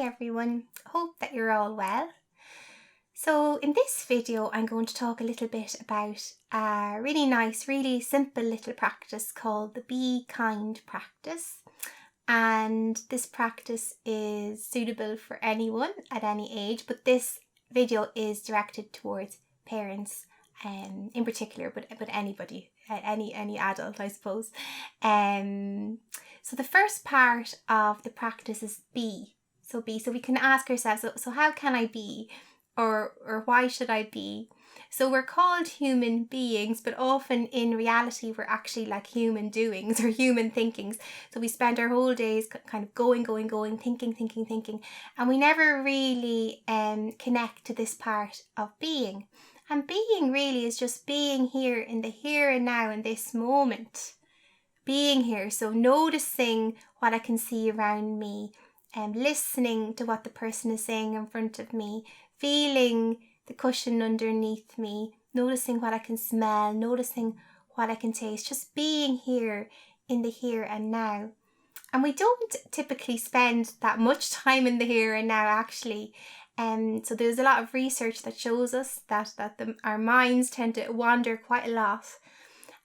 everyone, hope that you're all well. So in this video I'm going to talk a little bit about a really nice, really simple little practice called the Be Kind practice. And this practice is suitable for anyone at any age, but this video is directed towards parents in particular, but anybody, any adult, I suppose. So the first part of the practice is be. So we can ask ourselves, so how can I be? Or why should I be? So we're called human beings, but often in reality we're actually like human doings or human thinkings. So we spend our whole days kind of going, thinking, and we never really connect to this part of being. And being really is just being here in the here and now in this moment. Being here, so noticing what I can see around me, and listening to what the person is saying in front of me, feeling the cushion underneath me, noticing what I can smell, noticing what I can taste, just being here in the here and now. And we don't typically spend that much time in the here and now actually. So there's a lot of research that shows us that our minds tend to wander quite a lot.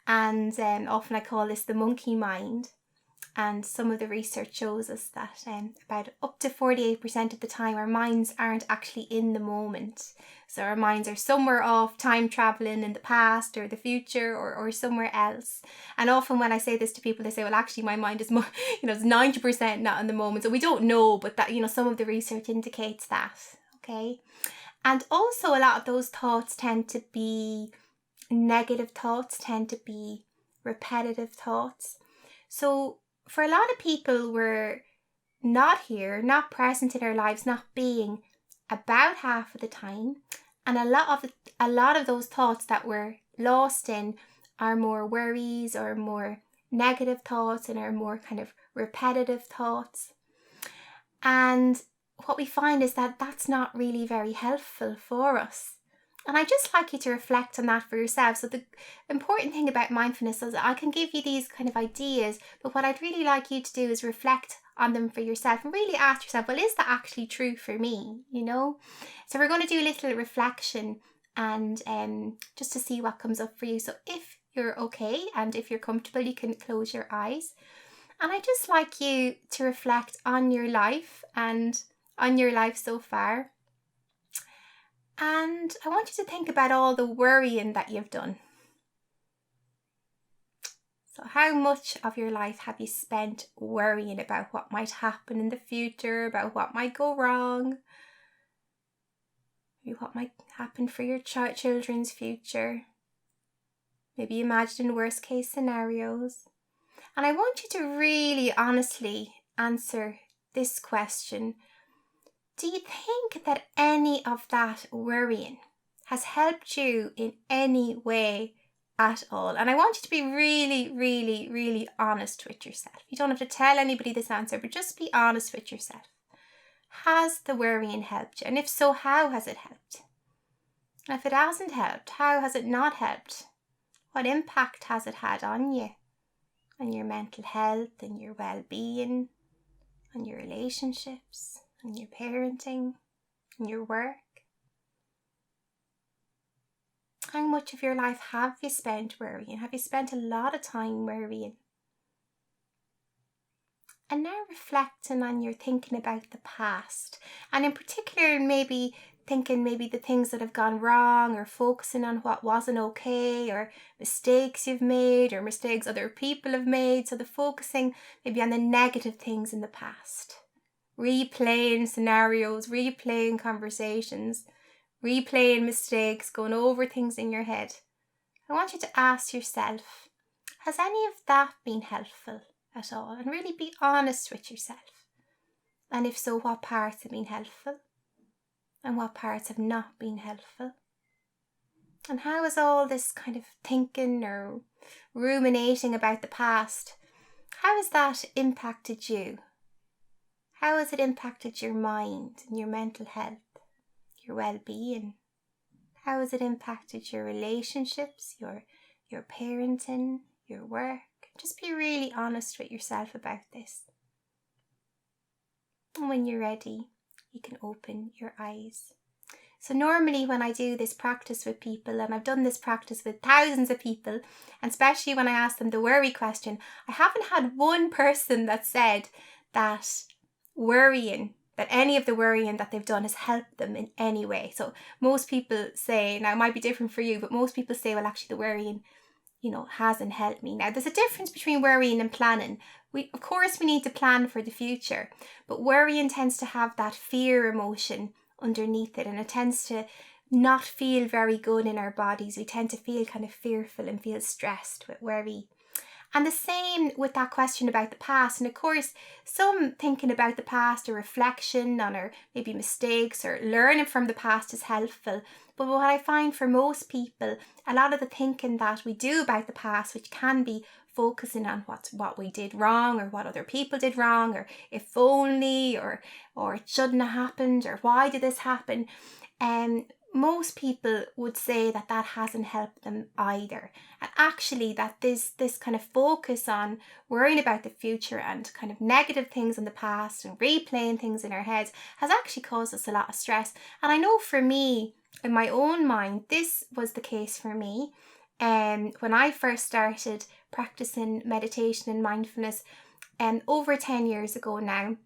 And often I call this the monkey mind. And some of the research shows us that about up to 48% of the time our minds aren't actually in the moment. So our minds are somewhere off time traveling in the past or the future or somewhere else. And often when I say this to people, they say, well, actually my mind is more, it's 90% not in the moment. So we don't know, but that, some of the research indicates that. Okay. And also a lot of those thoughts tend to be negative thoughts, tend to be repetitive thoughts. So for a lot of people, we're not here, not present in our lives, not being about half of the time. And a lot of those thoughts that we're lost in are more worries or more negative thoughts and are more kind of repetitive thoughts. And what we find is that that's not really very helpful for us. And I just like you to reflect on that for yourself. So the important thing about mindfulness is I can give you these kind of ideas, but what I'd really like you to do is reflect on them for yourself and really ask yourself, well, is that actually true for me? So we're going to do a little reflection and just to see what comes up for you. So if you're okay and if you're comfortable, you can close your eyes. And I just like you to reflect on your life and on your life so far. And I want you to think about all the worrying that you've done. So how much of your life have you spent worrying about what might happen in the future, about what might go wrong, maybe what might happen for your children's future, maybe imagine worst case scenarios. And I want you to really honestly answer this question. Do you think that any of that worrying has helped you in any way at all? And I want you to be really, really, really honest with yourself. You don't have to tell anybody this answer, but just be honest with yourself. Has the worrying helped you? And if so, how has it helped? And if it hasn't helped, how has it not helped? What impact has it had on you? On your mental health and your well-being, on your relationships, on your parenting, on your work? How much of your life have you spent worrying? Have you spent a lot of time worrying? And now reflecting on your thinking about the past, and in particular maybe thinking maybe the things that have gone wrong, or focusing on what wasn't okay, or mistakes you've made, or mistakes other people have made. So the focusing maybe on the negative things in the past. Replaying scenarios, replaying conversations, replaying mistakes, going over things in your head. I want you to ask yourself, has any of that been helpful at all? And really be honest with yourself. And if so, what parts have been helpful? And what parts have not been helpful? And how has all this kind of thinking or ruminating about the past, how has that impacted you? How has it impacted your mind and your mental health, your well-being? How has it impacted your relationships, your parenting, your work? Just be really honest with yourself about this. And when you're ready, you can open your eyes. So normally when I do this practice with people, and I've done this practice with thousands of people, and especially when I ask them the worry question, I haven't had one person that said that any of the worrying that they've done has helped them in any way. So most people say, now it might be different for you, but most people say, well, actually the worrying, hasn't helped me. Now there's a difference between worrying and planning. Of course we need to plan for the future, but worrying tends to have that fear emotion underneath it, and it tends to not feel very good in our bodies. We tend to feel kind of fearful and feel stressed with worry. And the same with that question about the past. And of course, some thinking about the past or reflection on our maybe mistakes or learning from the past is helpful. But what I find for most people, a lot of the thinking that we do about the past, which can be focusing on what we did wrong or what other people did wrong, or if only, or it shouldn't have happened, or why did this happen? Most people would say that hasn't helped them either. And actually that this kind of focus on worrying about the future and kind of negative things in the past and replaying things in our heads has actually caused us a lot of stress. And I know for me, in my own mind, this was the case for me. When I first started practicing meditation and mindfulness over 10 years ago now,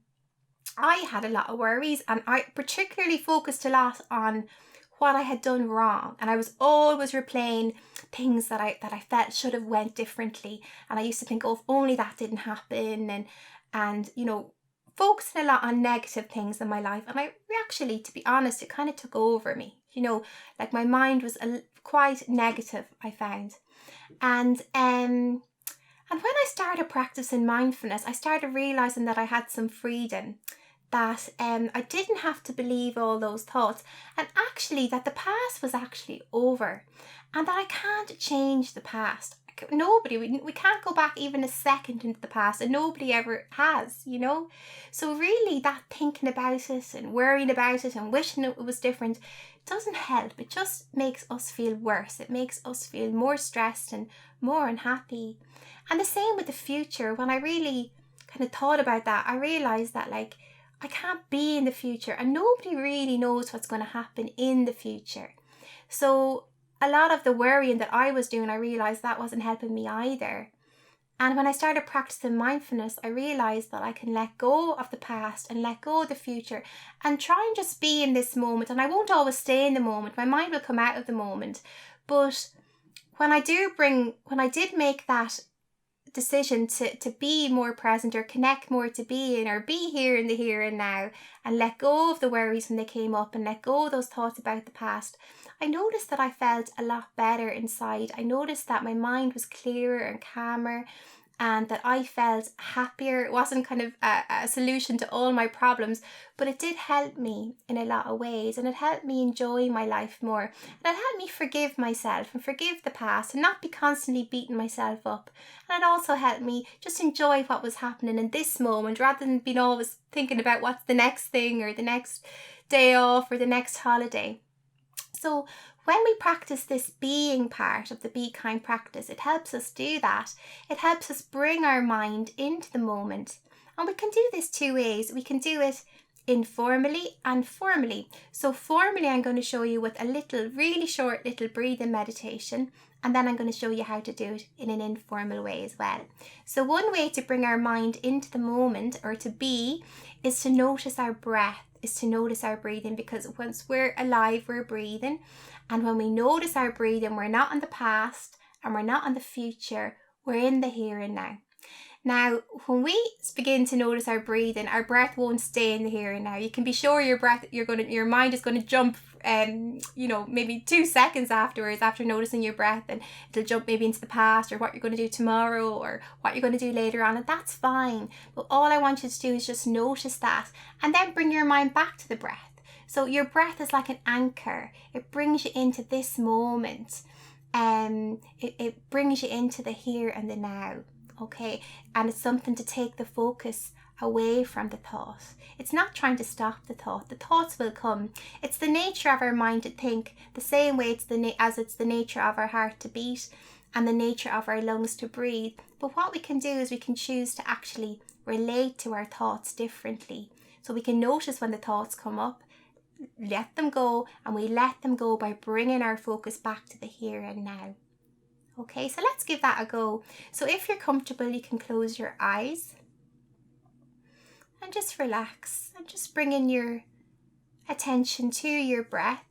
I had a lot of worries, and I particularly focused a lot on what I had done wrong, and I was always replaying things that I felt should have went differently. And I used to think, oh, if only that didn't happen, and focusing a lot on negative things in my life. And I actually, to be honest, it kind of took over me. Like my mind was quite negative, I found. And when I started practicing mindfulness, I started realizing that I had some freedom, that I didn't have to believe all those thoughts, and actually that the past was actually over, and that I can't change the past. We can't go back even a second into the past, and nobody ever has, So really that thinking about it and worrying about it and wishing it was different doesn't help. It just makes us feel worse. It makes us feel more stressed and more unhappy. And the same with the future. When I really kind of thought about that, I realized that I can't be in the future, and nobody really knows what's going to happen in the future. So a lot of the worrying that I was doing, I realized that wasn't helping me either. And when I started practicing mindfulness, I realized that I can let go of the past and let go of the future and try and just be in this moment. And I won't always stay in the moment. My mind will come out of the moment. But when I did make that decision to be more present or connect more to being, or be here in the here and now, and let go of the worries when they came up and let go of those thoughts about the past, I noticed that I felt a lot better inside. I noticed that my mind was clearer and calmer, and that I felt happier. It wasn't kind of a solution to all my problems, but it did help me in a lot of ways, and it helped me enjoy my life more, and it helped me forgive myself and forgive the past and not be constantly beating myself up. And it also helped me just enjoy what was happening in this moment, rather than being always thinking about what's the next thing or the next day off or the next holiday. So when we practice this being part of the Be Kind practice, it helps us do that. It helps us bring our mind into the moment. And we can do this two ways. We can do it informally and formally. So formally, I'm going to show you with a really short little breathing meditation. And then I'm going to show you how to do it in an informal way as well. So one way to bring our mind into the moment, or to be, is to notice our breath, is to notice our breathing, because once we're alive, we're breathing. And when we notice our breathing, we're not in the past and we're not in the future, we're in the here and now. Now, when we begin to notice our breathing, our breath won't stay in the here and now. You can be sure your mind is going to jump, maybe 2 seconds afterwards, after noticing your breath, and it'll jump maybe into the past, or what you're going to do tomorrow, or what you're going to do later on, and that's fine. But all I want you to do is just notice that, and then bring your mind back to the breath. So your breath is like an anchor. It brings you into this moment. It brings you into the here and the now. Okay, and it's something to take the focus away from the thought. It's not trying to stop the thought. The thoughts will come. It's the nature of our mind to think, the same way as it's the nature of our heart to beat, and the nature of our lungs to breathe. But what we can do is we can choose to actually relate to our thoughts differently. So we can notice when the thoughts come up, let them go, and we let them go by bringing our focus back to the here and now. Okay, so let's give that a go. So if you're comfortable, you can close your eyes and just relax and just bring in your attention to your breath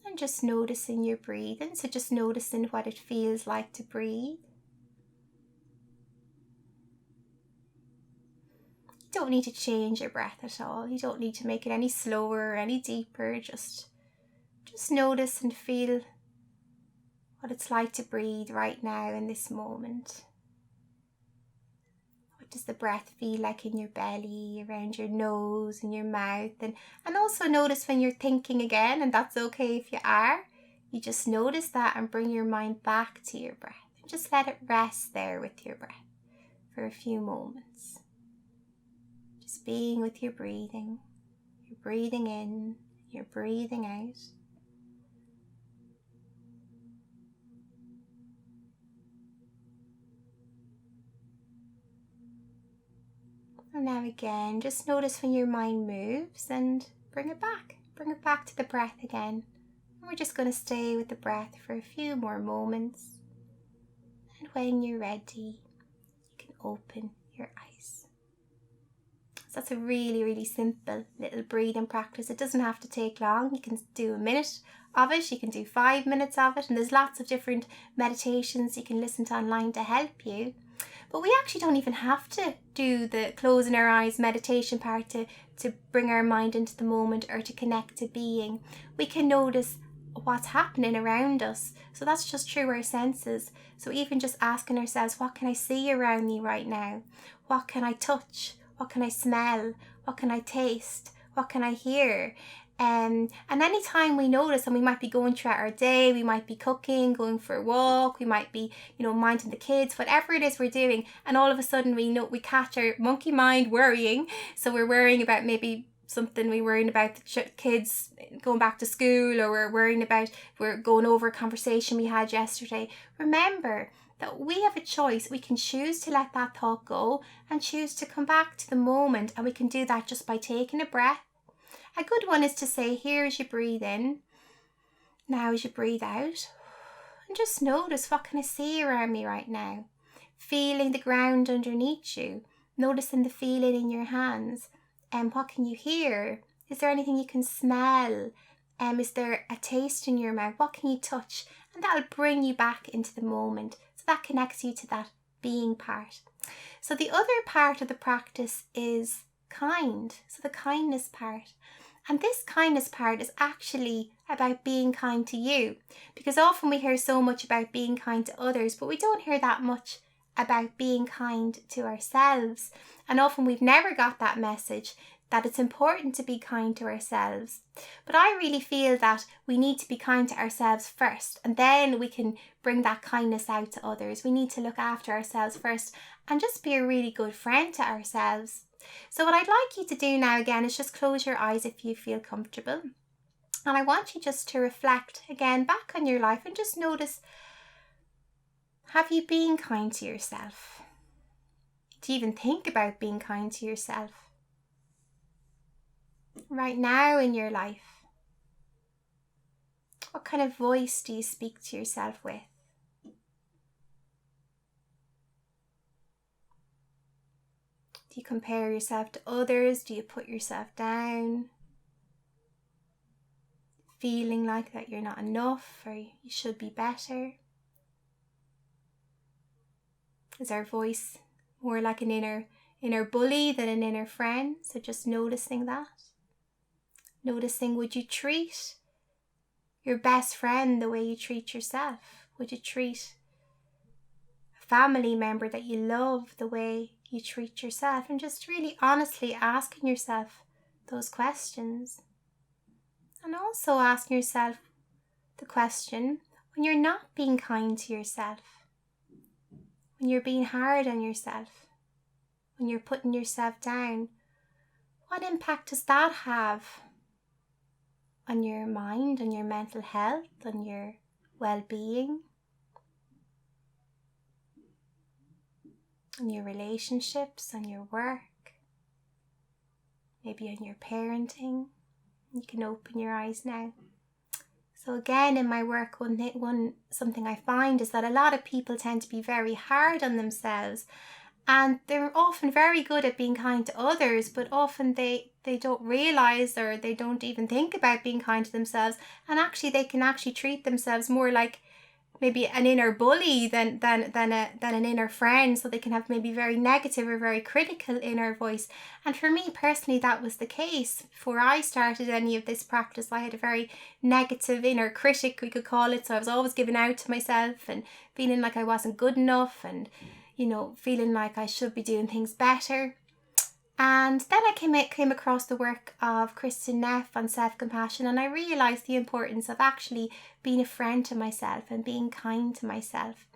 and just noticing your breathing. So just noticing what it feels like to breathe. You don't need to change your breath at all. You don't need to make it any slower or any deeper. Just notice and feel what it's like to breathe right now in this moment. What does the breath feel like in your belly, around your nose and your mouth? And also notice when you're thinking again, and that's okay if you are. You just notice that and bring your mind back to your breath. And just let it rest there with your breath for a few moments. Just being with your breathing. You're breathing in, you're breathing out. And now again, just notice when your mind moves and bring it back. Bring it back to the breath again. And we're just going to stay with the breath for a few more moments. And when you're ready, you can open your eyes. So that's a really, really simple little breathing practice. It doesn't have to take long. You can do a minute of it. You can do 5 minutes of it. And there's lots of different meditations you can listen to online to help you. But we actually don't even have to do the closing our eyes meditation part to bring our mind into the moment or to connect to being. We can notice what's happening around us. So that's just through our senses. So even just asking ourselves, what can I see around me right now? What can I touch? What can I smell? What can I taste? What can I hear? And anytime we notice, and we might be going throughout our day, we might be cooking, going for a walk, we might be, minding the kids, whatever it is we're doing, and all of a sudden we catch our monkey mind worrying. So we're worrying about maybe something, we're worrying about the kids going back to school, or we're going over a conversation we had yesterday. Remember that we have a choice. We can choose to let that thought go and choose to come back to the moment, and we can do that just by taking a breath. A good one is to say, here as you breathe in, now as you breathe out, and just notice, what can I see around me right now? Feeling the ground underneath you, noticing the feeling in your hands, and what can you hear? Is there anything you can smell? Is there a taste in your mouth? What can you touch? And that'll bring you back into the moment. So that connects you to that being part. So the other part of the practice is kind. So the kindness part. And this kindness part is actually about being kind to you, because often we hear so much about being kind to others, but we don't hear that much about being kind to ourselves. And often we've never got that message that it's important to be kind to ourselves. But I really feel that we need to be kind to ourselves first, and then we can bring that kindness out to others. We need to look after ourselves first and just be a really good friend to ourselves. So what I'd like you to do now again is just close your eyes if you feel comfortable. And I want you just to reflect again back on your life and just notice, have you been kind to yourself? Do you even think about being kind to yourself right now in your life? What kind of voice do you speak to yourself with? Do you compare yourself to others? Do you put yourself down? Feeling like that you're not enough or you should be better? Is our voice more like an inner bully than an inner friend? So just noticing that. Noticing, would you treat your best friend the way you treat yourself? Would you treat a family member that you love the way you treat yourself? And just really honestly asking yourself those questions. And also asking yourself the question, when you're not being kind to yourself, when you're being hard on yourself, when you're putting yourself down, what impact does that have on your mind, on your mental health, on your well-being, on your relationships, on your work? maybe on your parenting. You can open your eyes now. So again, in my work, something I find is that a lot of people tend to be very hard on themselves, and they're often very good at being kind to others, but often they don't realise, or they don't even think about being kind to themselves, and actually they can actually treat themselves more like maybe an inner bully than an inner friend. So they can have maybe very negative or very critical inner voice. And for me personally, that was the case. Before I started any of this practice, I had a very negative inner critic, we could call it. So I was always giving out to myself and feeling like I wasn't good enough, and feeling like I should be doing things better. And then I came across the work of Kristen Neff on self-compassion, and I realised the importance of actually being a friend to myself and being kind to myself.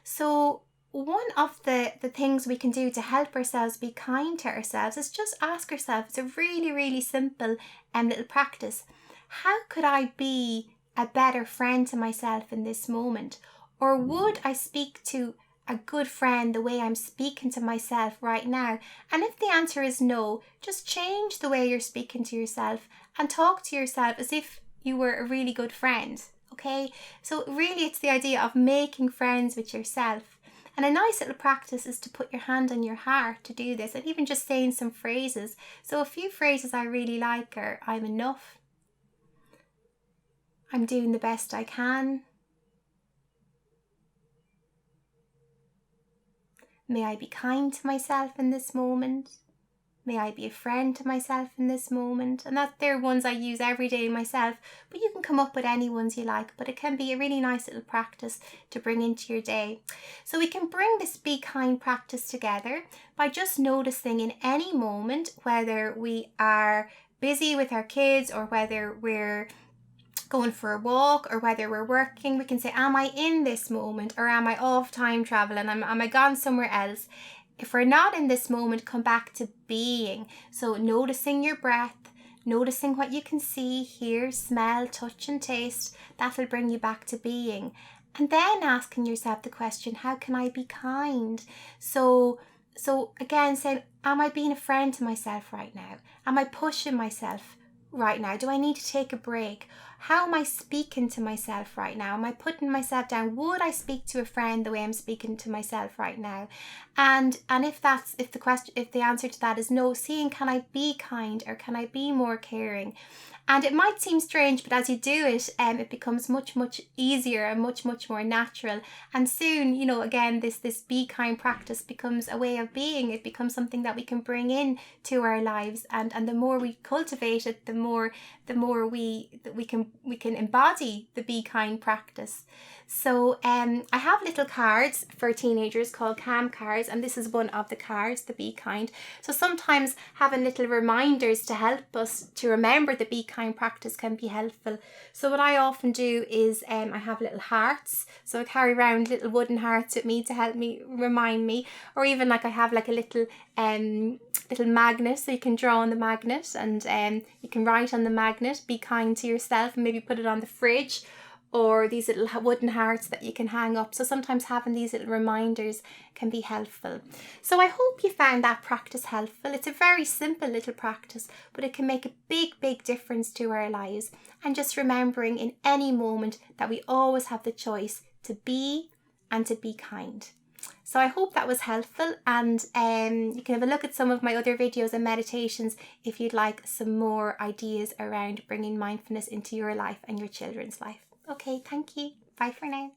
So one of the things we can do to help ourselves be kind to ourselves is just ask ourselves, it's a really, really simple little practice. How could I be a better friend to myself in this moment? Or would I speak to a good friend the way I'm speaking to myself right now? And if the answer is no, just change the way you're speaking to yourself and talk to yourself as if you were a really good friend. Okay, so really it's the idea of making friends with yourself. And a nice little practice is to put your hand on your heart to do this, and even just saying some phrases. So a few phrases I really like are: I'm enough, I'm doing the best I can, may I be kind to myself in this moment, may I be a friend to myself in this moment. And they're ones I use every day myself, but you can come up with any ones you like, but it can be a really nice little practice to bring into your day. So we can bring this be kind practice together by just noticing in any moment, whether we are busy with our kids or whether we're going for a walk or whether we're working, we can say, am I in this moment, or am I off time traveling? Am I gone somewhere else? If we're not in this moment, come back to being. So noticing your breath, noticing what you can see, hear, smell, touch and taste, that'll bring you back to being. And then asking yourself the question, how can I be kind? So again, saying, am I being a friend to myself right now? Am I pushing myself right now? Do I need to take a break? How am I speaking to myself right now? Am I putting myself down? Would I speak to a friend the way I'm speaking to myself right now? And if the answer to that is no, seeing, can I be kind, or can I be more caring? And it might seem strange, but as you do it, it becomes much, much easier and much, much more natural. And soon, again, this be kind practice becomes a way of being. It becomes something that we can bring in to our lives. And the more we cultivate it, the more we can embody the be kind practice. So I have little cards for teenagers called Calm cards, and this is one of the cards, the be kind. So sometimes having little reminders to help us to remember the be kind practice can be helpful. So what I often do is I have little hearts, so I carry around little wooden hearts with me to help me remind me, or even I have a little magnet, so you can draw on the magnet, and you can write on the magnet, be kind to yourself, and maybe put it on the fridge, or these little wooden hearts that you can hang up. So sometimes having these little reminders can be helpful. So I hope you found that practice helpful. It's a very simple little practice, but it can make a big, big difference to our lives. And just remembering in any moment that we always have the choice to be and to be kind. So I hope that was helpful, and you can have a look at some of my other videos and meditations if you'd like some more ideas around bringing mindfulness into your life and your children's life. Okay, thank you. Bye for now.